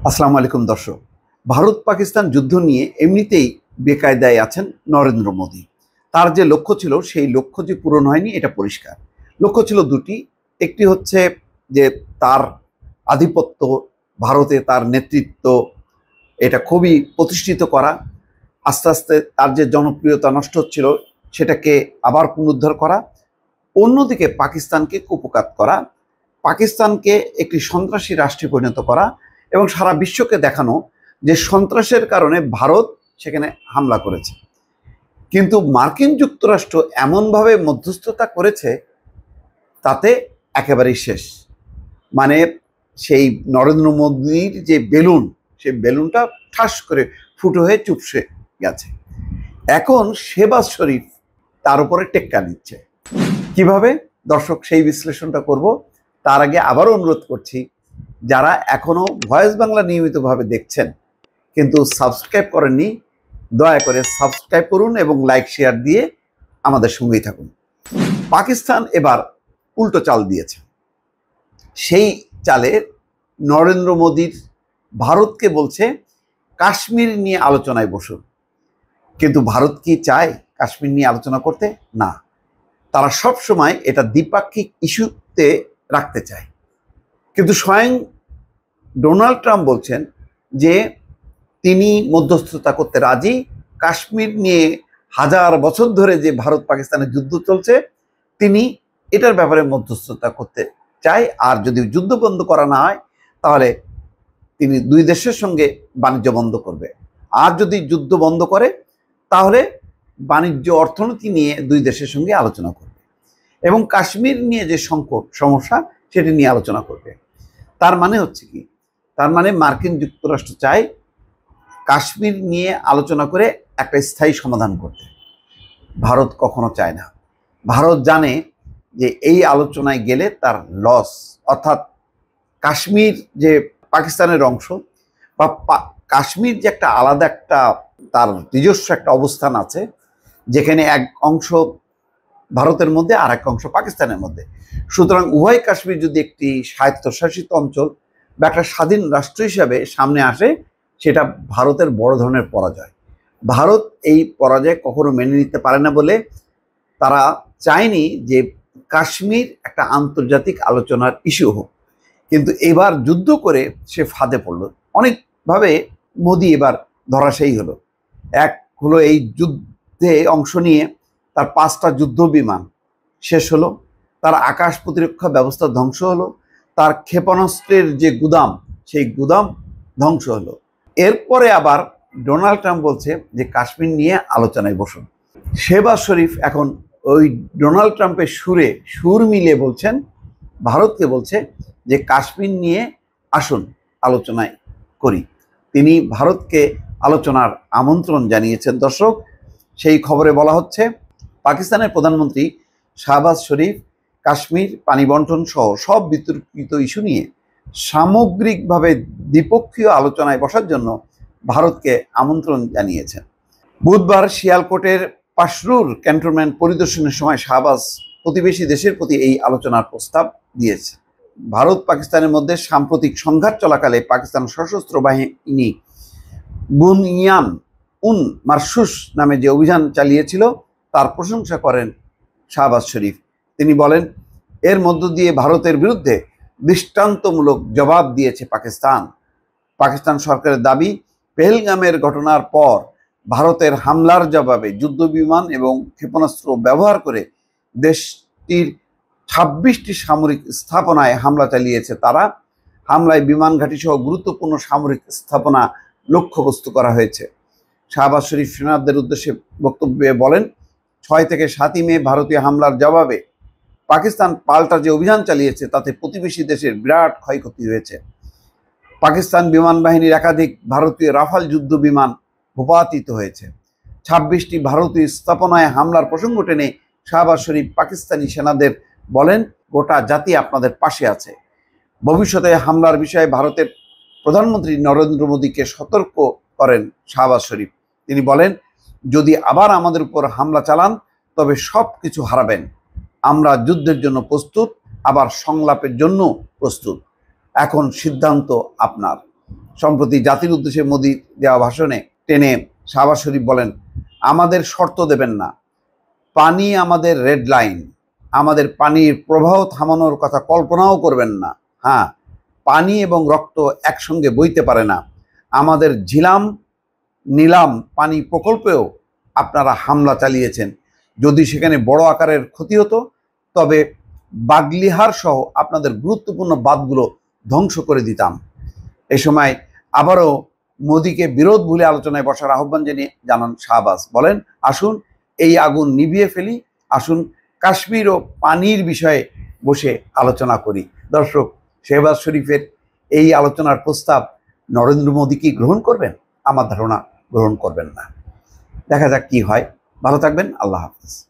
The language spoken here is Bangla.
আসসালামু আলাইকুম দর্শক। ভারত পাকিস্তান যুদ্ধ নিয়ে এমনিতেই বেকায়দায় আছেন নরেন্দ্র মোদী। তার যে লক্ষ্য ছিল সেই লক্ষ্য যে পূরণ হয়নি এটা পরিষ্কার। লক্ষ্য ছিল দুটি। একটি হচ্ছে যে তার আধিপত্য, ভারতে তার নেতৃত্ব এটা খুবই প্রতিষ্ঠিত করা, আস্তে আস্তে তার যে জনপ্রিয়তা নষ্ট হচ্ছিল সেটাকে আবার পুনরুদ্ধার করা। অন্যদিকে পাকিস্তানকে কুপকাত করা, পাকিস্তানকে একটি সন্ত্রাসী রাষ্ট্রে পরিণত করা এবং সারা বিশ্বকে দেখানো যে সন্ত্রাসের কারণে ভারত সেখানে হামলা করেছে। কিন্তু মার্কিন যুক্তরাষ্ট্র এমনভাবে মধ্যস্থতা করেছে তাতে একেবারেই শেষ। মানে সেই নরেন্দ্র মোদীর যে বেলুন, সেই বেলুনটা ঠাস করে ফুটো হয়ে চুপসে গেছে। এখন শেহবাজ শরীফ তার উপরে টেক্কা দিচ্ছে। কিভাবে দর্শক সেই বিশ্লেষণটা করব। তার আগে আবারও অনুরোধ করছি, যারা এখনো ভয়েস বাংলা নিয়মিতভাবে দেখছেন কিন্তু সাবস্ক্রাইব করেননি, দয়া করে সাবস্ক্রাইব করুন এবং লাইক শেয়ার দিয়ে আমাদের সঙ্গেই থাকুন। পাকিস্তান এবার উল্টো চাল দিয়েছে। সেই চালে নরেন্দ্র মোদীর ভারতকে বলছে কাশ্মীর নিয়ে আলোচনায় বসুন। কিন্তু ভারত কি চায় কাশ্মীর নিয়ে আলোচনা করতে? না, তারা সব সময় এটা দ্বিপাক্ষিক ইস্যুতে রাখতে চায়। কিন্তু স্বয়ং ডোনাল্ড ট্রাম্প বলছেন যে তিনি মধ্যস্থতা করতে রাজি। কাশ্মীর নিয়ে হাজার বছর ধরে যে ভারত পাকিস্তানের যুদ্ধ চলছে, তিনি এটার ব্যাপারে মধ্যস্থতা করতে চায়। আর যদি যুদ্ধ বন্ধ করা না হয় তাহলে তিনি দুই দেশের সঙ্গে বাণিজ্য বন্ধ করবে। আর যদি যুদ্ধ বন্ধ করে তাহলে বাণিজ্য অর্থনীতি নিয়ে দুই দেশের সঙ্গে আলোচনা করবে এবং কাশ্মীর নিয়ে যে সংকট সমস্যা সেটি নিয়ে আলোচনা করবে। তার মানে হচ্ছে কি? তার মানে মার্কিন যুক্তরাষ্ট্র চায় কাশ্মীর নিয়ে আলোচনা করে একটা স্থায়ী সমাধান করতে। ভারত কখনো চায় না। ভারত জানে যে এই আলোচনায় গেলে তার লস, অর্থাৎ কাশ্মীর যে পাকিস্তানের অংশ বা কাশ্মীর যে একটা আলাদা একটা তার নিজস্ব একটা অবস্থান আছে, যেখানে এক অংশ ভারতের মধ্যে আর এক অংশ পাকিস্তানের মধ্যে। সুতরাং উভয় কাশ্মীর যদি একটি স্বায়ত্তশাসিত অঞ্চল বা একটা স্বাধীন রাষ্ট্র হিসাবে সামনে আসে, সেটা ভারতের বড় ধরনের পরাজয়। ভারত এই পরাজয় কখনো মেনে নিতে পারে না বলে তারা চায়নি যে কাশ্মীর একটা আন্তর্জাতিক আলোচনার ইস্যু হোক। কিন্তু এবার যুদ্ধ করে সে ফাঁদে পড়ল অনেকভাবে। মোদি এবার ধরাশায়ী হলো। এক হলো এই যুদ্ধে অংশ নিয়ে তার 5টা যুদ্ধ বিমান শেষ হলো, তার আকাশ প্রতিরক্ষা ব্যবস্থা ধ্বংস হলো, তার ক্ষেপণাস্ত্রের যে গুদাম সেই গুদাম ধ্বংস হলো। এরপরে আবার ডোনাল্ড ট্রাম্প বলছে যে কাশ্মীর নিয়ে আলোচনায় বসুন। শেহবাজ শরীফ এখন ওই ডোনাল্ড ট্রাম্পের সুর মিলিয়ে বলছেন, ভারতকে বলছে যে কাশ্মীর নিয়ে আসুন আলোচনায় করি। তিনি ভারতকে আলোচনার আমন্ত্রণ জানিয়েছেন। দর্শক, সেই খবরে বলা হচ্ছে পাকিস্তানের প্রধানমন্ত্রী শাহবাজ শরীফ কাশ্মীর পানি বন্টন সহ সব বিতর্কিত ইস্যু নিয়ে সামগ্রিকভাবে দ্বিপক্ষীয় আলোচনায় বসার জন্য ভারতকে আমন্ত্রণ জানিয়েছেন। বুধবার শিয়ালকোটের পাশরুর ক্যান্টনমেন্ট পরিদর্শনের সময় শাহবাজ প্রতিবেশী দেশের প্রতি এই আলোচনার প্রস্তাব দিয়েছে। ভারত পাকিস্তানের মধ্যে সাম্প্রতিক সংঘাত চলাকালে পাকিস্তান সশস্ত্র বাহিনী বুনিয়ান উন মারসুস নামে যে অভিযান চালিয়েছিল তার প্রশংসা করেন শাহবাজ শরীফ। তিনি বলেন, এর মধ্য দিয়ে ভারতের বিরুদ্ধে দৃষ্টান্তমূলক জবাব দিয়েছে পাকিস্তান। পাকিস্তান সরকারের দাবি, পেহেলগামের ঘটনার পর ভারতের হামলার জবাবে যুদ্ধবিমান এবং ক্ষেপণাস্ত্র ব্যবহার করে দেশটির 26টি সামরিক স্থাপনায় হামলা চালিয়েছে তারা। হামলায় বিমান ঘাঁটি সহ গুরুত্বপূর্ণ সামরিক স্থাপনা লক্ষ্যবস্তু করা হয়েছে। শাহবাজ শরীফ সেনাদের উদ্দেশ্যে বক্তব্যে বলেন, 6 থেকে 7ই মে ভারতীয় হামলার জবাবে পাকিস্তান পাল্টা যে অভিযান চালিয়েছে তাতে প্রতিবেশী দেশের বিরাট ক্ষয়ক্ষতি হয়েছে। পাকিস্তান বিমান বাহিনীর একাধিক ভারতীয় রাফাল যুদ্ধ বিমান ভূপাতিত হয়েছে। 26টি ভারতীয় স্থাপনায় হামলার প্রসঙ্গ টেনে শাহবাজ শরীফ পাকিস্তানি সেনাদের বলেন, গোটা জাতি আপনাদের পাশে আছে। ভবিষ্যতে হামলার বিষয়ে ভারতের প্রধানমন্ত্রী নরেন্দ্র মোদীকে সতর্ক করেন শাহবাজ শরীফ। তিনি বলেন, যদি আবার আমাদের উপর হামলা চালান তবে সব কিছু হারাবেন। আমরা যুদ্ধের জন্য প্রস্তুত, আবার সংলাপের জন্য প্রস্তুত। এখন সিদ্ধান্ত আপনার। সম্প্রতি জাতির উদ্দেশ্যে মোদি দেওয়া ভাষণে টেনে শাহবাজ শরীফ বলেন, আমাদের শর্ত দেবেন না, পানি আমাদের রেড লাইন, আমাদের পানির প্রবাহ থামানোর কথা কল্পনাও করবেন না। হ্যাঁ, পানি এবং রক্ত একসঙ্গে বইতে পারে না। আমাদের ঝিলাম নিলাম পানি প্রকল্পেও আপনারা হামলা চালিয়েছেন। যদি সেখানে বড় আকারের ক্ষতি হতো তবে বাগলিহার সহ আপনাদের গুরুত্বপূর্ণ বাঁধগুলো ধ্বংস করে দিতাম। এ সময় আবারও মোদিকে বিরোধ ভুলে আলোচনায় বসার আহ্বান জানান শাহবাজ। বলেন, আসুন এই আগুন নিভিয়ে ফেলি, আসুন কাশ্মীর ও পানির বিষয়ে বসে আলোচনা করি। দর্শক, শেহবাজ শরীফের এই আলোচনার প্রস্তাব নরেন্দ্র মোদী কি গ্রহণ করবেন? আমার ধারণা গ্রহণ করবেন না। দেখা যাক কি হয়। ভালো থাকবেন। আল্লাহ হাফেজ।